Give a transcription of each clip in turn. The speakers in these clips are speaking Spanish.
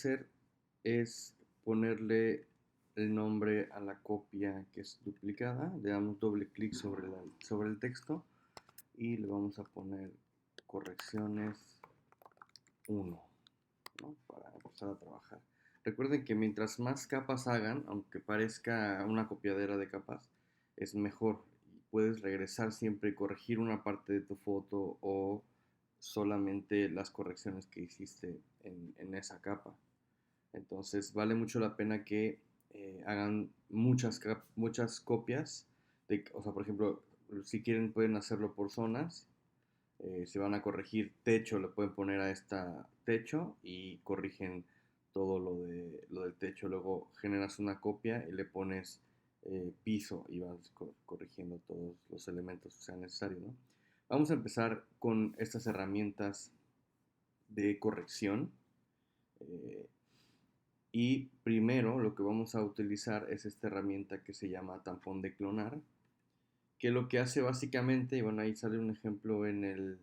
Hacer es ponerle el nombre a la copia que es duplicada. Le damos doble clic sobre el texto y le vamos a poner correcciones 1, ¿no? Para empezar a trabajar. Recuerden que mientras más capas hagan, aunque parezca una copiadera de capas, es mejor. Puedes regresar siempre y corregir una parte de tu foto o solamente las correcciones que hiciste en esa capa. Entonces vale mucho la pena que hagan muchas copias. O sea, por ejemplo, si quieren pueden hacerlo por zonas. Si van a corregir techo, le pueden poner a esta techo y corrigen todo lo del techo. Luego generas una copia y le pones piso y vas corrigiendo todos los elementos que sean necesarios, ¿no? Vamos a empezar con estas herramientas de corrección. Eh, y primero lo que vamos a utilizar es esta herramienta que se llama tampón de clonar, que lo que hace básicamente, y bueno, ahí sale un ejemplo en el,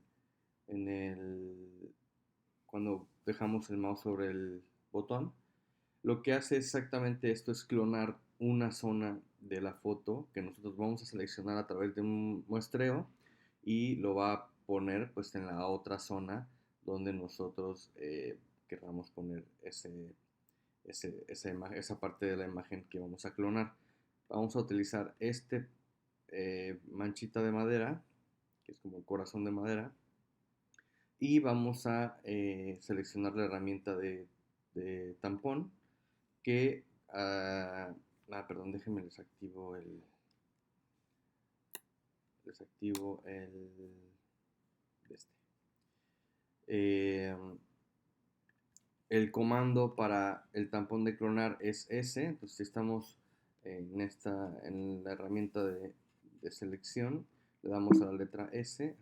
cuando dejamos el mouse sobre el botón, lo que hace exactamente esto es clonar una zona de la foto que nosotros vamos a seleccionar a través de un muestreo y lo va a poner pues en la otra zona donde nosotros querramos poner esa parte de la imagen que vamos a clonar. Vamos a utilizar este manchita de madera, que es como el corazón de madera, y vamos a seleccionar la herramienta de tampón que, perdón, déjenme desactivo este. Eh, el comando para el tampón de clonar es S, entonces si estamos en la herramienta de selección, le damos a la letra S,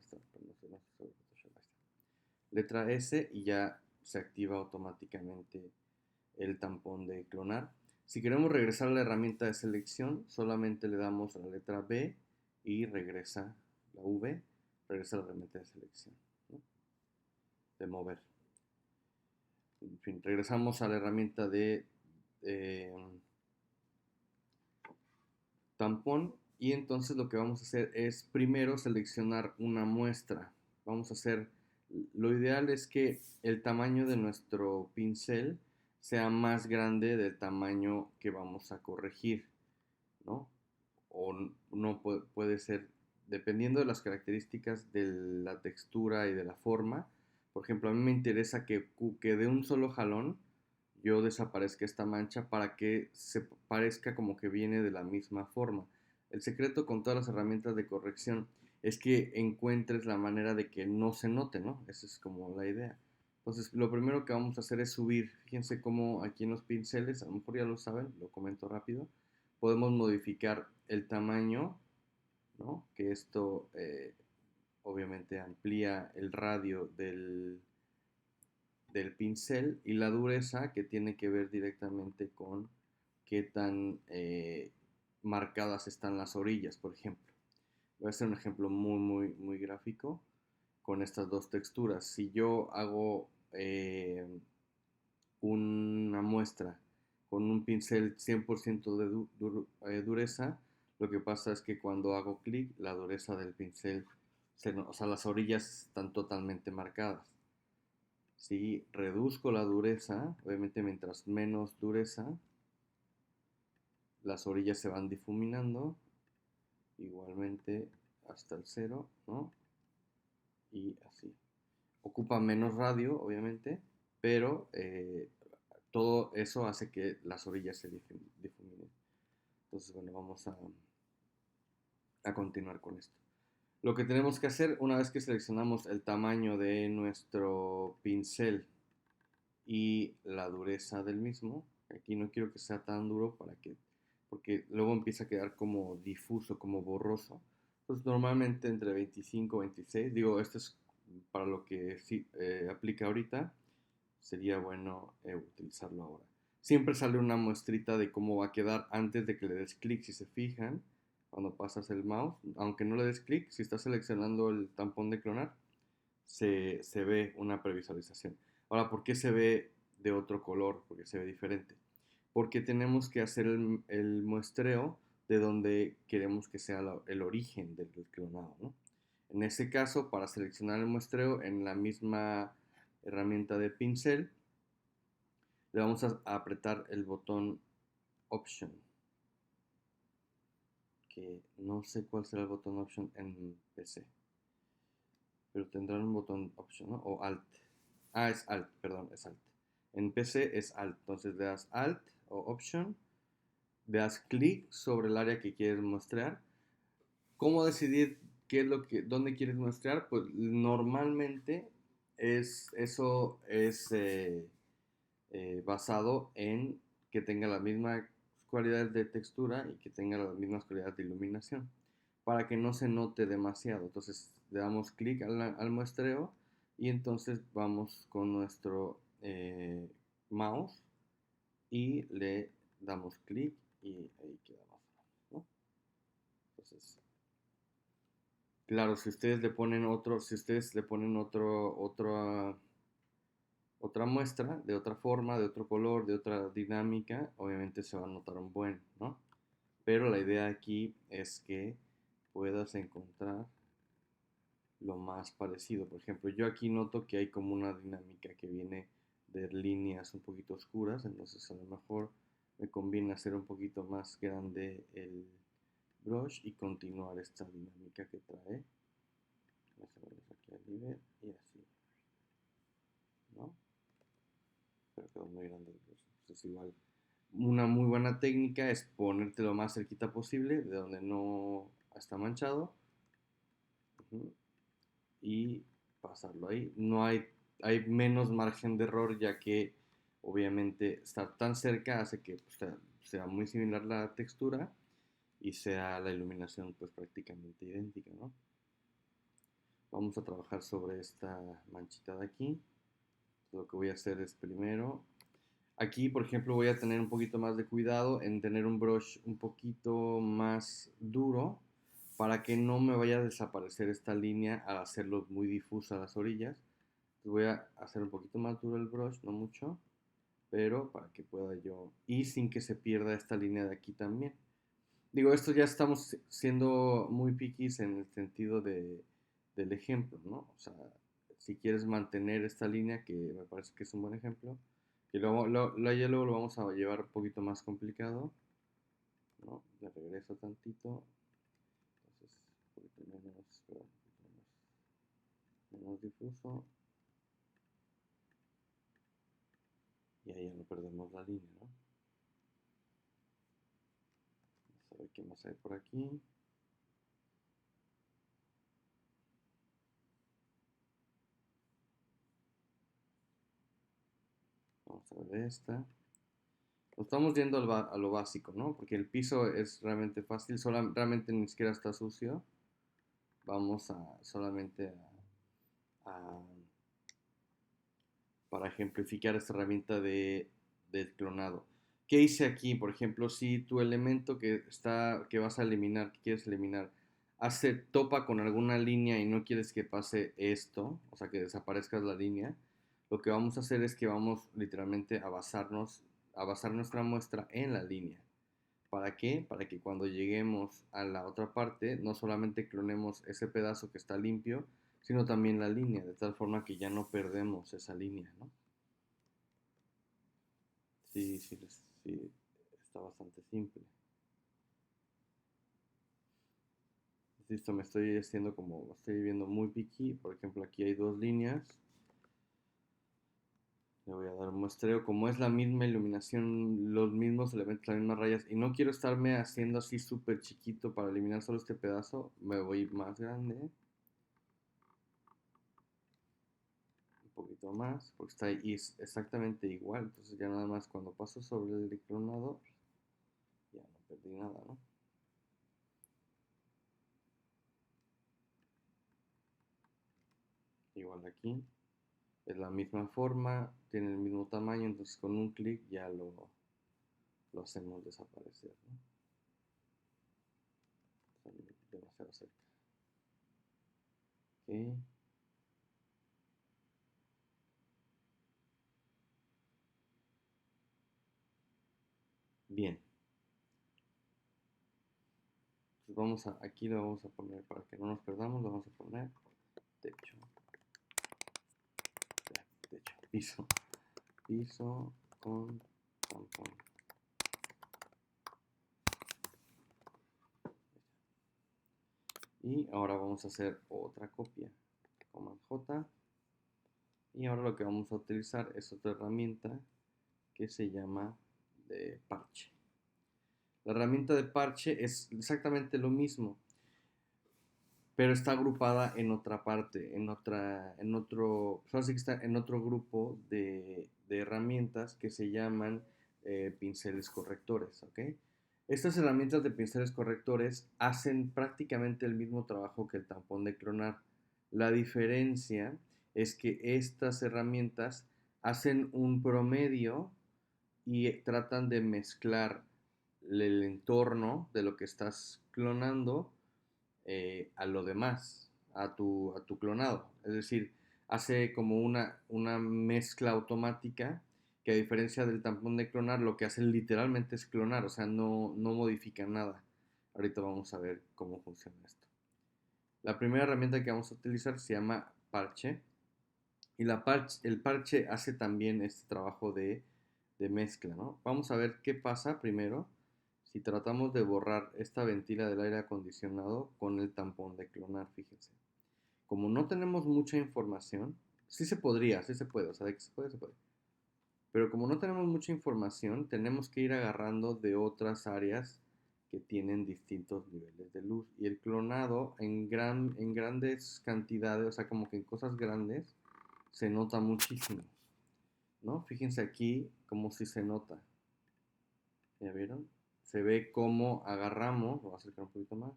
letra S y ya se activa automáticamente el tampón de clonar. Si queremos regresar a la herramienta de selección, solamente le damos a la letra B y regresa la V, regresa a la herramienta de selección, ¿no? De mover. En fin, regresamos a la herramienta de tampón y entonces lo que vamos a hacer es primero seleccionar una muestra. Vamos a hacer, lo ideal es que el tamaño de nuestro pincel sea más grande del tamaño que vamos a corregir, ¿no? O no puede ser, dependiendo de las características de la textura y de la forma. Por ejemplo, a mí me interesa que de un solo jalón yo desaparezca esta mancha para que se parezca como que viene de la misma forma. El secreto con todas las herramientas de corrección es que encuentres la manera de que no se note, ¿no? Esa es como la idea. Entonces, lo primero que vamos a hacer es subir. Fíjense cómo aquí en los pinceles, a lo mejor ya lo saben, lo comento rápido, podemos modificar el tamaño, ¿no? Que esto obviamente amplía el radio del pincel y la dureza que tiene que ver directamente con qué tan marcadas están las orillas, por ejemplo. Voy a hacer un ejemplo muy gráfico con estas dos texturas. Si yo hago una muestra con un pincel 100% de dureza, lo que pasa es que cuando hago clic, la dureza del pincel, o sea, las orillas están totalmente marcadas. Si reduzco la dureza, obviamente mientras menos dureza, las orillas se van difuminando, igualmente hasta el cero, ¿no? Y así. Ocupa menos radio, obviamente, pero todo eso hace que las orillas se difuminen. Entonces, bueno, vamos a continuar con esto. Lo que tenemos que hacer una vez que seleccionamos el tamaño de nuestro pincel y la dureza del mismo, aquí no quiero que sea tan duro porque luego empieza a quedar como difuso, como borroso. Entonces normalmente entre 25 y 26, digo, esto es para lo que sí aplica ahorita, sería bueno utilizarlo ahora. Siempre sale una muestrita de cómo va a quedar antes de que le des clic, si se fijan, cuando pasas el mouse, aunque no le des clic, si estás seleccionando el tampón de clonar, se ve una previsualización. Ahora, ¿por qué se ve de otro color porque se ve diferente. Porque tenemos que hacer el muestreo de donde queremos que sea el origen del clonado, ¿no? En este caso, para seleccionar el muestreo en la misma herramienta de pincel, le vamos a apretar el botón Option, que no sé cuál será el botón Option en PC, pero tendrán un botón Option, ¿no? O Alt. Ah, es Alt, perdón, es Alt. En PC es Alt, entonces le das Alt o Option, le das clic sobre el área que quieres muestrear. ¿Cómo decidir qué es dónde quieres muestrear? Pues normalmente eso es basado en que tenga las mismas cualidades de textura y que tenga las mismas cualidades de iluminación, para que no se note demasiado. Entonces le damos clic al muestreo y entonces vamos con nuestro mouse y le damos clic y ahí quedamos, ¿no? Entonces, claro, si ustedes le ponen otra muestra de otra forma, de otro color, de otra dinámica, obviamente se va a notar un buen, ¿no? Pero la idea aquí es que puedas encontrar lo más parecido. Por ejemplo, yo aquí noto que hay como una dinámica que viene de líneas un poquito oscuras, entonces a lo mejor me conviene hacer un poquito más grande el brush y continuar esta dinámica que trae. Vamos a ver aquí al nivel y así, ¿no? Pero quedó muy grande el brush. Entonces igual, una muy buena técnica es ponerte lo más cerquita posible, de donde no está manchado. Uh-huh. Y pasarlo ahí. No hay menos margen de error, ya que obviamente estar tan cerca hace que pues, sea muy similar la textura y sea la iluminación pues prácticamente idéntica, ¿no? Vamos a trabajar sobre esta manchita de aquí. Lo que voy a hacer es primero, aquí por ejemplo voy a tener un poquito más de cuidado en tener un brush un poquito más duro para que no me vaya a desaparecer esta línea al hacerlo muy difusa las orillas. Entonces voy a hacer un poquito más duro el brush, no mucho, pero para que pueda yo, y sin que se pierda esta línea de aquí también. Digo, esto ya estamos siendo muy piquis en el sentido del ejemplo, ¿no? O sea, si quieres mantener esta línea, que me parece que es un buen ejemplo, que ya luego lo vamos a llevar un poquito más complicado, ¿no? Le regreso tantito, entonces un poquito menos, pero un poquito menos difuso, y ahí ya no perdemos la línea, ¿no? Vamos a ver qué más hay por aquí. Vamos a ver esta. Nos estamos yendo a lo básico, ¿no? Porque el piso es realmente fácil, realmente ni siquiera está sucio. Vamos a solamente a- para ejemplificar esta herramienta del clonado. ¿Qué hice aquí? Por ejemplo, si tu elemento que vas a eliminar, que quieres eliminar, topa con alguna línea y no quieres que pase esto, o sea, que desaparezca la línea, lo que vamos a hacer es que vamos literalmente a basar nuestra muestra en la línea. ¿Para qué? Para que cuando lleguemos a la otra parte, no solamente clonemos ese pedazo que está limpio, sino también la línea, de tal forma que ya no perdemos esa línea, ¿no? Sí, sí, sí, está bastante simple. Listo, me estoy haciendo como, estoy viendo muy picky. Por ejemplo, aquí hay dos líneas. Le voy a dar un muestreo. Como es la misma iluminación, los mismos elementos, las mismas rayas, y no quiero estarme haciendo así súper chiquito para eliminar solo este pedazo, me voy más grande. Un poquito más, porque está ahí exactamente igual. Entonces ya nada más cuando paso sobre el dicronado, ya no perdí nada, ¿no? Igual aquí. Es la misma forma, tiene el mismo tamaño, entonces con un clic ya lo hacemos desaparecer, ¿no? Demasiado cerca. Ok. Bien. Entonces aquí lo vamos a poner, para que no nos perdamos, lo vamos a poner techo, piso, piso con tampón. Y ahora vamos a hacer otra copia, Command J. Y ahora lo que vamos a utilizar es otra herramienta que se llama de parche. La herramienta de parche es exactamente lo mismo, pero está agrupada en otra parte, en otro, pues que está en otro grupo de herramientas que se llaman pinceles correctores, ¿ok? Estas herramientas de pinceles correctores hacen prácticamente el mismo trabajo que el tampón de clonar. La diferencia es que estas herramientas hacen un promedio y tratan de mezclar el entorno de lo que estás clonando a lo demás, a tu clonado. Es decir, hace como una mezcla automática que a diferencia del tampón de clonar, lo que hace literalmente es clonar, o sea, no modifica nada. Ahorita vamos a ver cómo funciona esto. La primera herramienta que vamos a utilizar se llama parche. Y el parche hace también este trabajo de mezcla, ¿no? Vamos a ver qué pasa primero si tratamos de borrar esta ventila del aire acondicionado con el tampón de clonar, fíjense. Como no tenemos mucha información, sí se podría, sí se puede, o sea, de que se puede, se puede. Pero como no tenemos mucha información, tenemos que ir agarrando de otras áreas que tienen distintos niveles de luz. Y el clonado en grandes cantidades, o sea, como que en cosas grandes, se nota muchísimo, ¿no? Fíjense aquí como si se nota. ¿Ya vieron? Se ve cómo agarramos, lo voy a acercar un poquito más,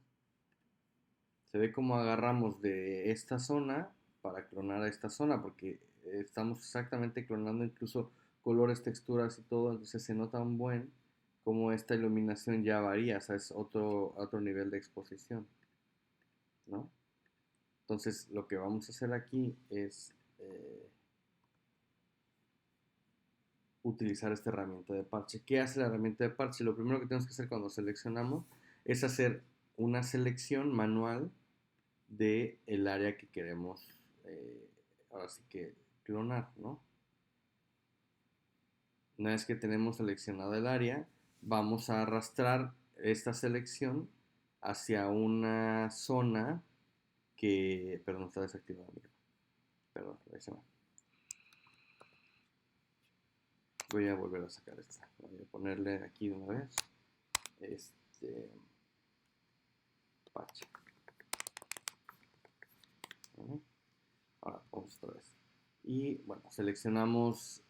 se ve cómo agarramos de esta zona para clonar a esta zona, porque estamos exactamente clonando incluso colores, texturas y todo, entonces se nota un buen cómo esta iluminación ya varía, o sea, es otro nivel de exposición, ¿no? Entonces lo que vamos a hacer aquí es utilizar esta herramienta de parche. ¿Qué hace la herramienta de parche? Lo primero que tenemos que hacer cuando seleccionamos es hacer una selección manual de el área que queremos, ahora sí que clonar, ¿no? Una vez que tenemos seleccionado el área, vamos a arrastrar esta selección hacia una zona que, perdón, está desactivado, amigo. Perdón, ahí se va. Voy a volver a sacar esta. Voy a ponerle aquí de una vez. Parche. ¿Vale? Ahora vamos otra vez. Y bueno, seleccionamos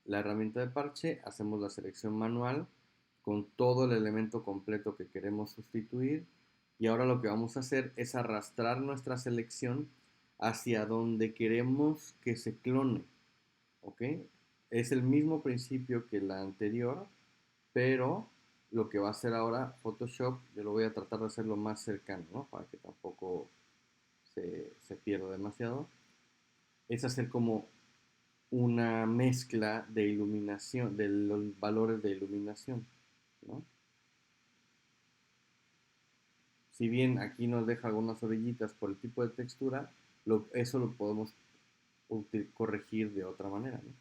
la herramienta de parche, hacemos la selección manual con todo el elemento completo que queremos sustituir. Y ahora lo que vamos a hacer es arrastrar nuestra selección hacia donde queremos que se clone. ¿Ok? Es el mismo principio que la anterior, pero lo que va a hacer ahora Photoshop, yo lo voy a tratar de hacerlo más cercano, ¿no? Para que tampoco se pierda demasiado. Es hacer como una mezcla de iluminación, de los valores de iluminación, ¿no? Si bien aquí nos deja algunas orillitas por el tipo de textura, eso lo podemos corregir de otra manera, ¿no?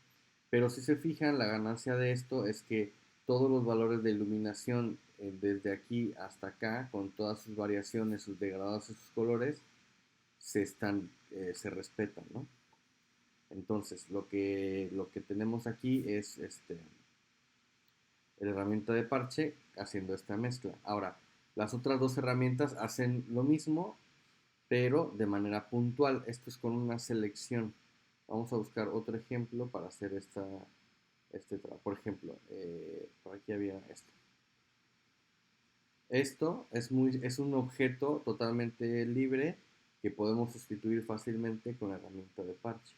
Pero si se fijan, la ganancia de esto es que todos los valores de iluminación desde aquí hasta acá, con todas sus variaciones, sus degradados y sus colores, se respetan, ¿no? Entonces, lo que tenemos aquí es la herramienta de parche haciendo esta mezcla. Ahora, las otras dos herramientas hacen lo mismo, pero de manera puntual. Esto es con una selección. Vamos a buscar otro ejemplo para hacer trabajo. Por ejemplo, por aquí había esto. Esto es un objeto totalmente libre que podemos sustituir fácilmente con la herramienta de parche.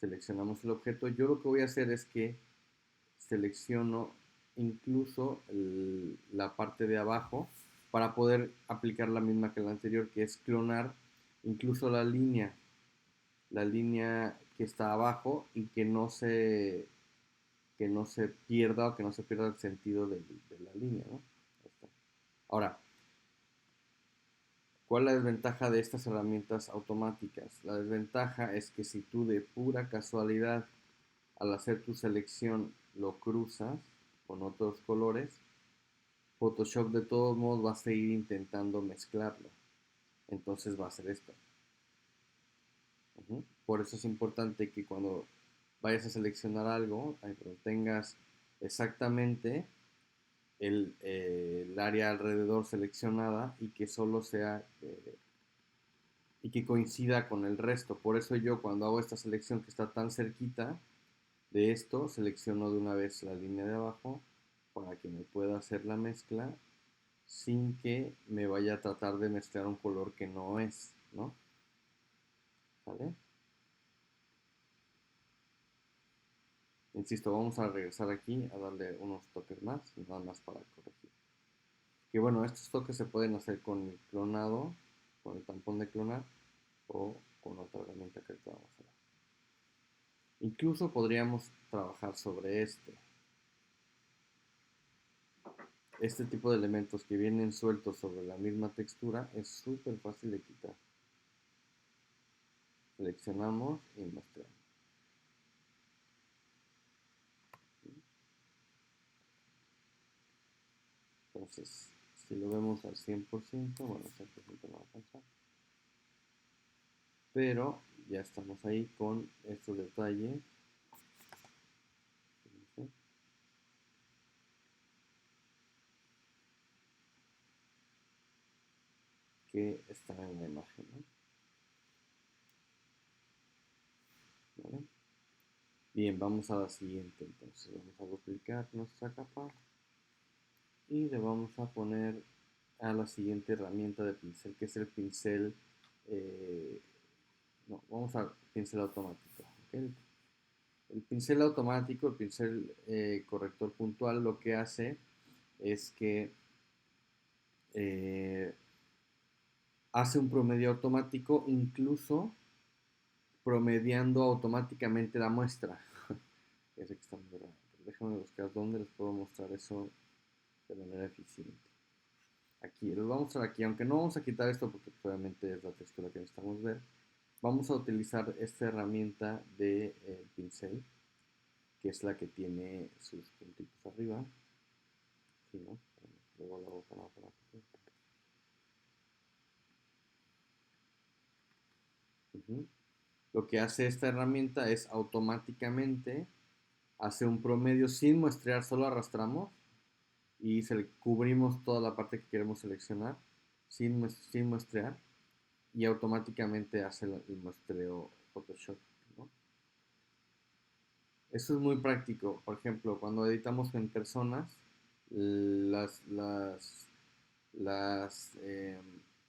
Seleccionamos el objeto. Yo lo que voy a hacer es que selecciono incluso la parte de abajo para poder aplicar la misma que la anterior, que es clonar incluso la línea que está abajo y que no se que no se pierda o que no se pierda el sentido de la línea, ¿no? Ahora, ¿cuál es la desventaja de estas herramientas automáticas? La desventaja es que si tú de pura casualidad al hacer tu selección lo cruzas con otros colores, Photoshop de todos modos va a seguir intentando mezclarlo. Entonces va a hacer esto. Por eso es importante que cuando vayas a seleccionar algo, tengas exactamente el área alrededor seleccionada y que solo sea y que coincida con el resto. Por eso yo cuando hago esta selección que está tan cerquita de esto, selecciono de una vez la línea de abajo para que me pueda hacer la mezcla sin que me vaya a tratar de mezclar un color que no es, ¿no? ¿Vale? Insisto, vamos a regresar aquí a darle unos toques más, nada más para corregir. Que bueno, estos toques se pueden hacer con el clonado, con el tampón de clonar o con otra herramienta que ahorita vamos a ver. Incluso podríamos trabajar sobre este tipo de elementos que vienen sueltos sobre la misma textura es súper fácil de quitar. Seleccionamos y mostramos. Entonces, si lo vemos al 100%, bueno, 100% no va a alcanzar. Pero ya estamos ahí con estos detalles. Que están en la imagen, ¿no? ¿Vale? Bien, vamos a la siguiente. Entonces, vamos a duplicar nuestra capa y le vamos a poner a la siguiente herramienta de pincel, que es el pincel, no, vamos a pincel automático. ¿Okay? El pincel automático, el pincel corrector puntual, lo que hace es que eh, hace un promedio automático, incluso promediando automáticamente la muestra. Ya sé que está muy raro, pero déjame buscar dónde les puedo mostrar eso de manera eficiente. Aquí, les voy a mostrar aquí, aunque no vamos a quitar esto porque obviamente es la textura que necesitamos ver. Vamos a utilizar esta herramienta de pincel, que es la que tiene sus puntitos arriba. Sí, ¿no? Luego la hago para Lo que hace esta herramienta es automáticamente hace un promedio sin muestrear, solo arrastramos y cubrimos toda la parte que queremos seleccionar sin muestrear y automáticamente hace el muestreo Photoshop, ¿no? Eso es muy práctico. Por ejemplo, cuando editamos en personas, las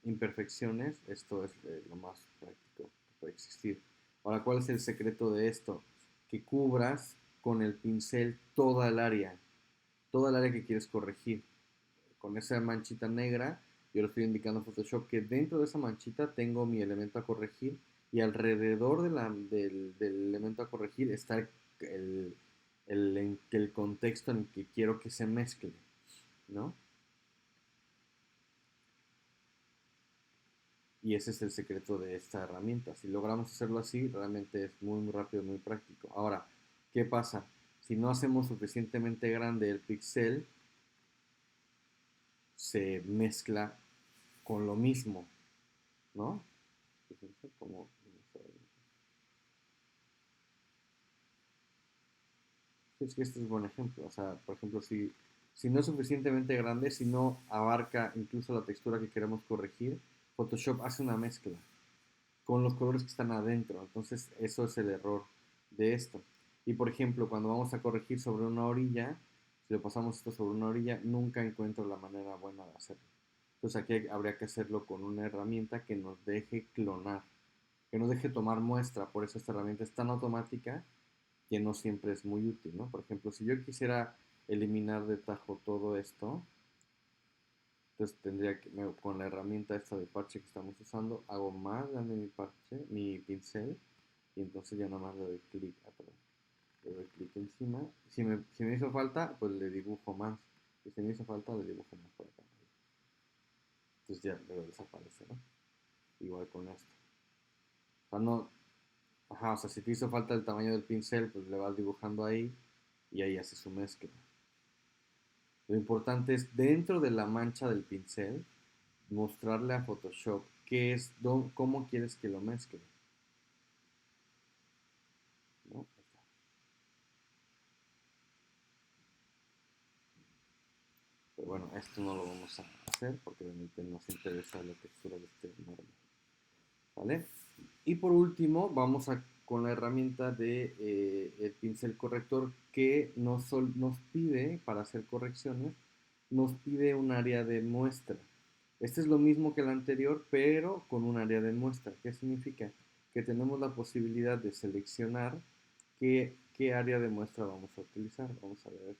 imperfecciones, esto es lo más práctico que puede existir. Ahora, ¿cuál es el secreto de esto? Que cubras con el pincel toda el área que quieres corregir. Con esa manchita negra, yo le estoy indicando a Photoshop que dentro de esa manchita tengo mi elemento a corregir y alrededor del elemento a corregir está el contexto en el que quiero que se mezcle, ¿no? Y ese es el secreto de esta herramienta. Si logramos hacerlo así, realmente es muy, muy rápido, muy práctico. Ahora, ¿qué pasa? Si no hacemos suficientemente grande el pixel, se mezcla con lo mismo, ¿no? Fíjense cómo es que este es un buen ejemplo. O sea, por ejemplo, si no es suficientemente grande, si no abarca incluso la textura que queremos corregir, Photoshop hace una mezcla con los colores que están adentro. Entonces, eso es el error de esto. Y por ejemplo, cuando vamos a corregir sobre una orilla, si lo pasamos esto sobre una orilla, nunca encuentro la manera buena de hacerlo. Entonces aquí habría que hacerlo con una herramienta que nos deje clonar, que nos deje tomar muestra. Por eso esta herramienta es tan automática que no siempre es muy útil, ¿no? Por ejemplo, si yo quisiera eliminar de tajo todo esto, entonces tendría que, con la herramienta esta de parche que estamos usando, hago más grande mi parche, mi pincel, y entonces ya nada más le doy clic, perdón, Le doy clic encima. Si me hizo falta, pues le dibujo más. Si se me hizo falta, le dibujo más por acá. Entonces ya luego desaparece, ¿no? Igual con esto. O sea, no, ajá, o sea, si te hizo falta el tamaño del pincel, pues le vas dibujando ahí y ahí hace su mezcla. Lo importante es dentro de la mancha del pincel mostrarle a Photoshop qué es, cómo quieres que lo mezcle, ¿no? Pero bueno, esto no lo vamos a hacer porque realmente nos interesa la textura de este mármol, ¿vale? Y por último, vamos con la herramienta de el pincel corrector que nos pide, para hacer correcciones, nos pide un área de muestra. Este es lo mismo que el anterior, pero con un área de muestra. ¿Qué significa? Que tenemos la posibilidad de seleccionar qué área de muestra vamos a utilizar. Vamos a ver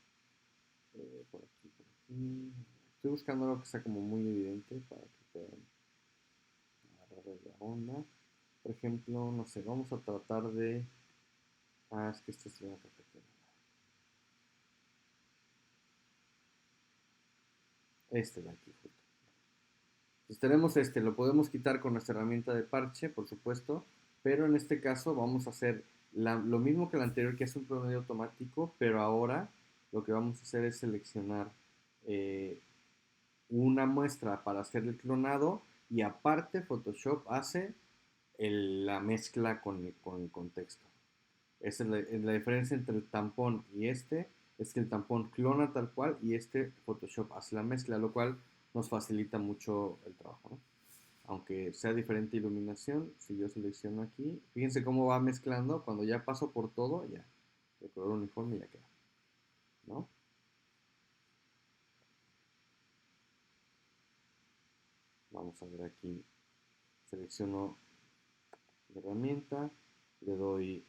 por aquí, por aquí. Estoy buscando algo que sea como muy evidente para que puedan agarrar la onda. Por ejemplo, no sé, vamos a tratar de... Ah, es que esta es una carpeta. Este de aquí, justo. Entonces tenemos este, lo podemos quitar con nuestra herramienta de parche, por supuesto, pero en este caso vamos a hacer lo mismo que el anterior, que es un promedio automático, pero ahora lo que vamos a hacer es seleccionar eh, una muestra para hacer el clonado y aparte Photoshop hace la mezcla con el contexto. Esa es la diferencia entre el tampón y este, es que el tampón clona tal cual y este Photoshop hace la mezcla, lo cual nos facilita mucho el trabajo, ¿no? Aunque sea diferente iluminación, si yo selecciono aquí, fíjense cómo va mezclando, cuando ya paso por todo, ya, el color uniforme ya queda, ¿no? Vamos a ver aquí, selecciono la herramienta, le doy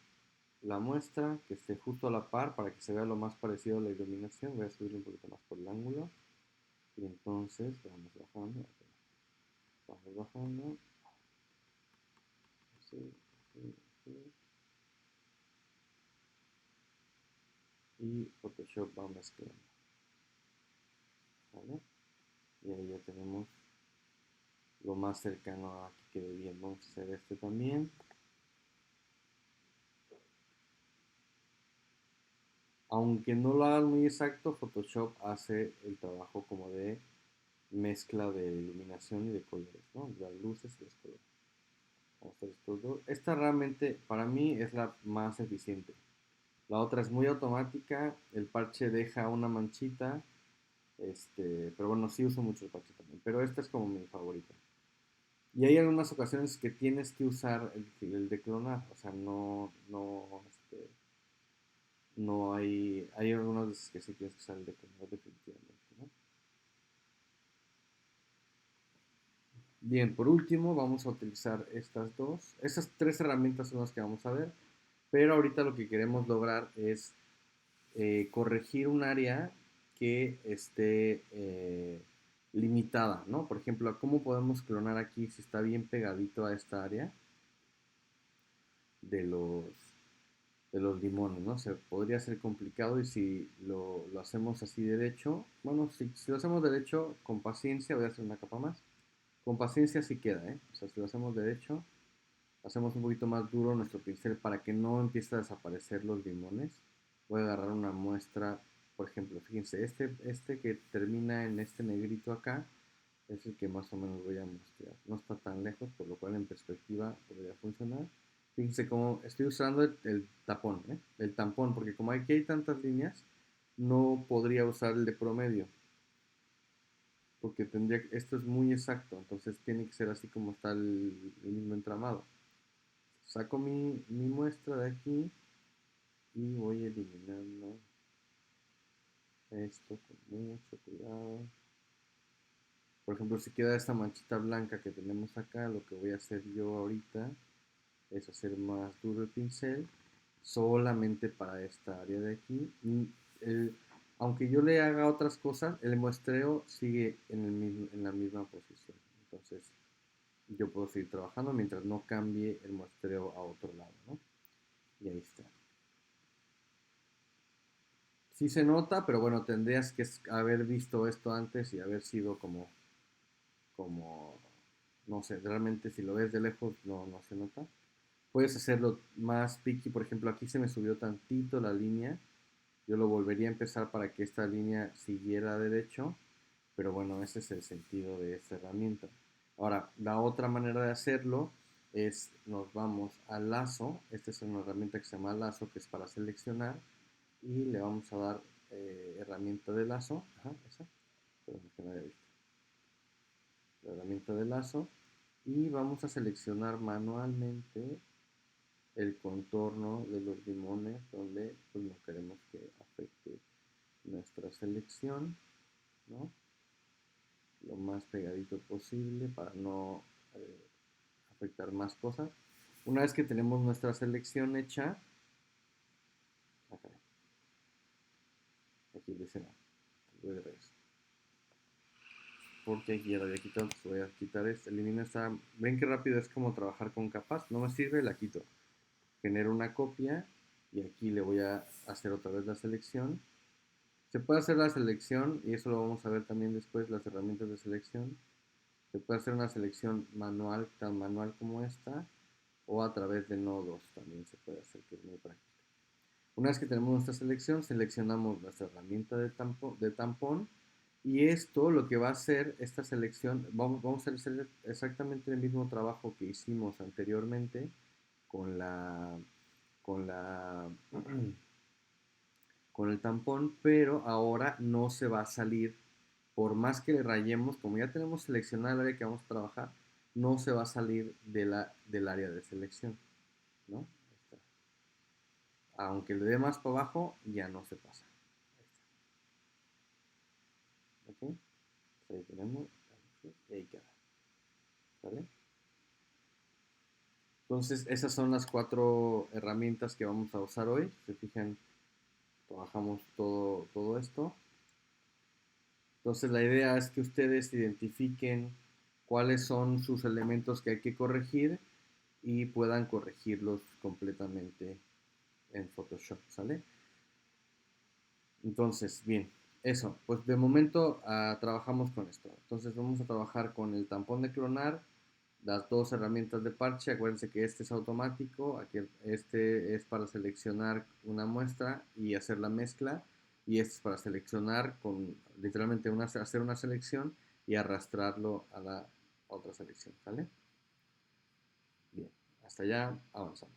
la muestra que esté justo a la par para que se vea lo más parecido a la iluminación, voy a subir un poquito más por el ángulo, y entonces vamos bajando, vamos bajando, así, así, así, y Photoshop va mezclando, ¿vale? Y ahí ya tenemos lo más cercano a que quede bien. Vamos a hacer este también. Aunque no lo hagan muy exacto, Photoshop hace el trabajo como de mezcla de iluminación y de colores, ¿no? Las luces y los colores. Vamos a hacer estos dos. Esta realmente para mí es la más eficiente. La otra es muy automática, el parche deja una manchita, pero bueno, sí uso mucho el parche también, pero esta es como mi favorita. Y hay algunas ocasiones que tienes que usar el de clonar, o sea, no hay algunas veces que sí tienes que usar el de clonar definitivamente, ¿no? Bien, por último vamos a utilizar estas tres herramientas son las que vamos a ver, pero ahorita lo que queremos lograr es corregir un área que esté limitada, ¿no? Por ejemplo, ¿cómo podemos clonar aquí si está bien pegadito a esta área de los, de los limones, ¿no? Se podría ser complicado y si lo hacemos así derecho, bueno, si lo hacemos derecho, con paciencia, voy a hacer una capa más, con paciencia sí queda, ¿eh? O sea, si lo hacemos derecho, hacemos un poquito más duro nuestro pincel para que no empiece a desaparecer los limones. Voy a agarrar una muestra, por ejemplo, fíjense, este que termina en este negrito acá, es el que más o menos voy a mostrar. No está tan lejos, por lo cual en perspectiva podría funcionar. Fíjense cómo estoy usando el tapón, ¿eh? El tampón, porque como aquí hay tantas líneas, no podría usar el de promedio, porque esto es muy exacto, entonces tiene que ser así como está el mismo entramado. Saco mi muestra de aquí y voy eliminando esto con mucho cuidado. Por ejemplo, si queda esta manchita blanca que tenemos acá, lo que voy a hacer yo ahorita es hacer más duro el pincel solamente para esta área de aquí. El- Aunque yo le haga otras cosas, el muestreo sigue en la misma posición. Entonces, yo puedo seguir trabajando mientras no cambie el muestreo a otro lado, ¿no? Y ahí está. Sí se nota, pero bueno, tendrías que haber visto esto antes y haber sido como, no sé, realmente si lo ves de lejos no se nota. Puedes hacerlo más picky, por ejemplo, aquí se me subió tantito la línea. Yo lo volvería a empezar para que esta línea siguiera derecho, pero bueno, ese es el sentido de esta herramienta. Ahora, la otra manera de hacerlo es, nos vamos al lazo. Esta es una herramienta que se llama lazo, que es para seleccionar, y le vamos a dar herramienta de lazo. Ajá, esa, pero que no había visto. La herramienta de lazo, y vamos a seleccionar manualmente el contorno de los limones donde pues, no queremos que afecte nuestra selección, ¿no? Lo más pegadito posible para no afectar más cosas. Una vez que tenemos nuestra selección hecha, acá, aquí dice no, voy de regreso. Porque aquí ya lo había quitado, entonces voy a quitar esto, elimino esta. Ven que rápido es como trabajar con capas, no me sirve, la quito. Genero una copia y aquí le voy a hacer otra vez la selección. Se puede hacer la selección, y eso lo vamos a ver también después, las herramientas de selección. Se puede hacer una selección manual, tan manual como esta, o a través de nodos también se puede hacer, que es muy práctico. Una vez que tenemos nuestra selección, seleccionamos nuestra herramienta de tampón, y esto lo que va a hacer, esta selección, vamos a hacer exactamente el mismo trabajo que hicimos anteriormente con la, con la con el tampón, pero ahora no se va a salir, por más que le rayemos, como ya tenemos seleccionado el área que vamos a trabajar, no se va a salir del área de selección, ¿no? Aunque le dé más para abajo, ya no se pasa. Ahí está. ¿Ok? Ahí tenemos, y ahí queda. ¿Vale? Entonces, esas son las 4 herramientas que vamos a usar hoy. Se fijan, trabajamos todo esto. Entonces la idea es que ustedes identifiquen cuáles son sus elementos que hay que corregir y puedan corregirlos completamente en Photoshop, ¿sale? Entonces, bien, eso, pues de momento trabajamos con esto. Entonces vamos a trabajar con el tampón de clonar, las 2 herramientas de parche. Acuérdense que este es automático, aquí este es para seleccionar una muestra y hacer la mezcla, y este es para seleccionar con literalmente hacer una selección y arrastrarlo a la otra selección, ¿sale? Bien, hasta allá avanzamos.